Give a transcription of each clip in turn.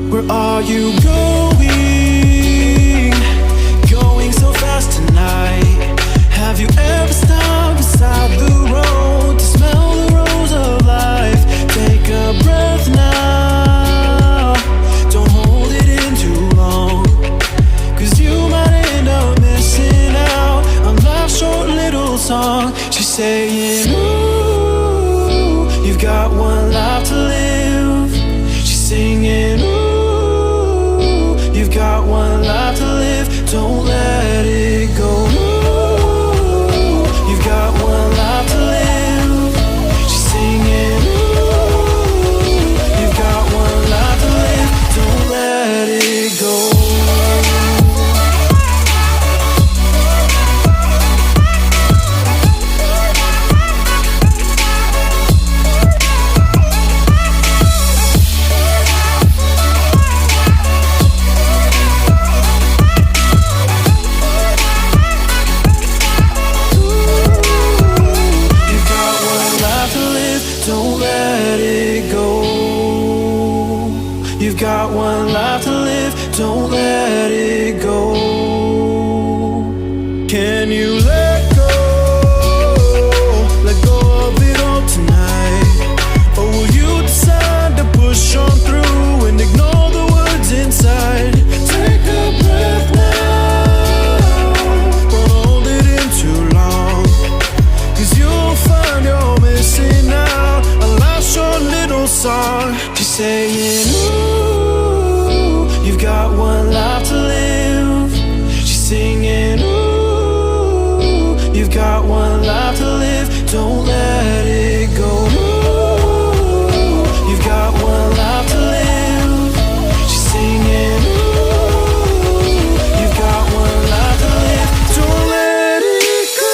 Where are you going? Going so fast tonight. Have you ever stopped beside the road to smell the rose of life? Take a breath now. Don't hold it in too long, 'cause you might end up missing out on life's short little song. She's saying, ooh, you've got one life to live. She's singing, ooh, you've got one life to live, don't let it go. Ooh, you've got one life to live. She's singing, ooh, you've got one life to live, don't let it go. You've got one life to live, don't let it go. Can you let go of it all tonight? Or will you decide to push on through and ignore the words inside? Take a breath now, don't hold it in too long, 'cause you'll find you're missing out on life's short little song. She's saying, ooh, you've got one life to live. She's singing, ooh, you've got one life to live, don't let it go. Ooh, you've got one life to live. She's singing, ooh, you've got one life to live, don't let it go.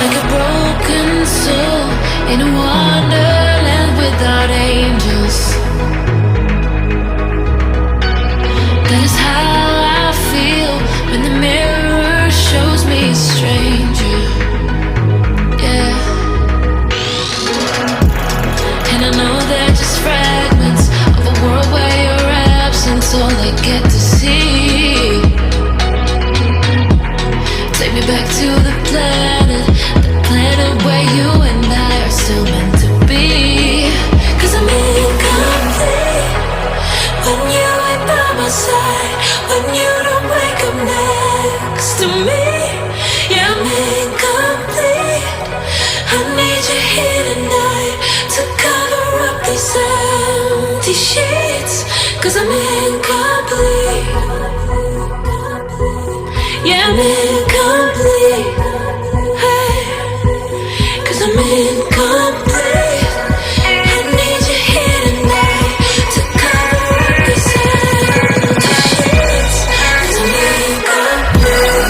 Like a broken soul in a wonderland without angels. That is how I feel when the mirror shows me a stranger. Yeah. And I know they're just fragments of a world where your absence all I get to see. Take me back to the planet where you and I are still meant to be. 'Cause I'm incomplete when you ain't by my side, when you don't wake up next to me. Yeah, I'm incomplete. I need you here tonight to cover up these empty sheets. 'Cause I'm incomplete. Yeah, I'm incomplete. Hey, 'cause I'm incomplete. I need you here tonight to cover up these empty sheets. 'Cause I'm incomplete.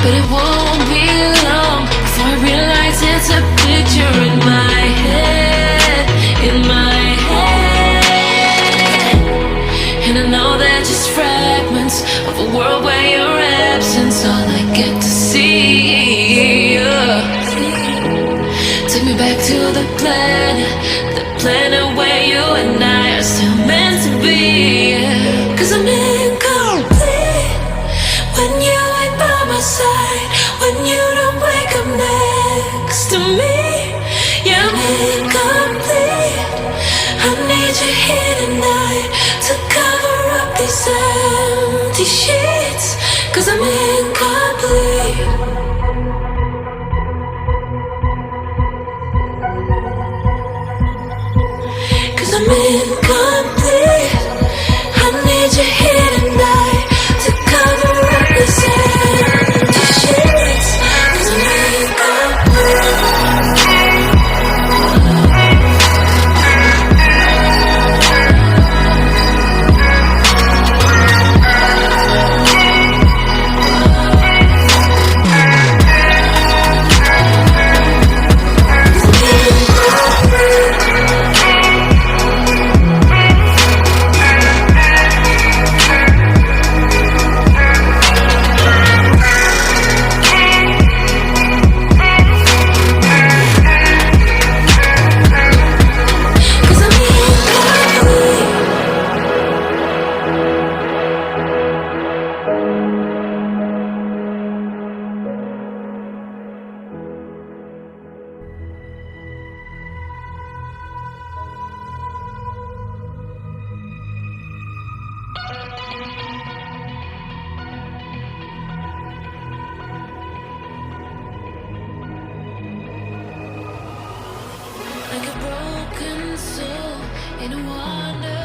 But it won't be long before I realize it's a picture in my head, in my head. And I know they're just fragments of a world where your absence all I get to see. Take me back to the planet where you and I are still meant to be. 'Cause I'm incomplete when you ain't by my side, when you don't wake up next to me. Yeah, I'm incomplete. I need you here tonight to cover up these empty sheets. 'Cause I'm incomplete. 'Cause I'm incomplete. I need you here tonight to cover up this empty sheets. 'Cause I'm incomplete. Like a broken soul in a wonder.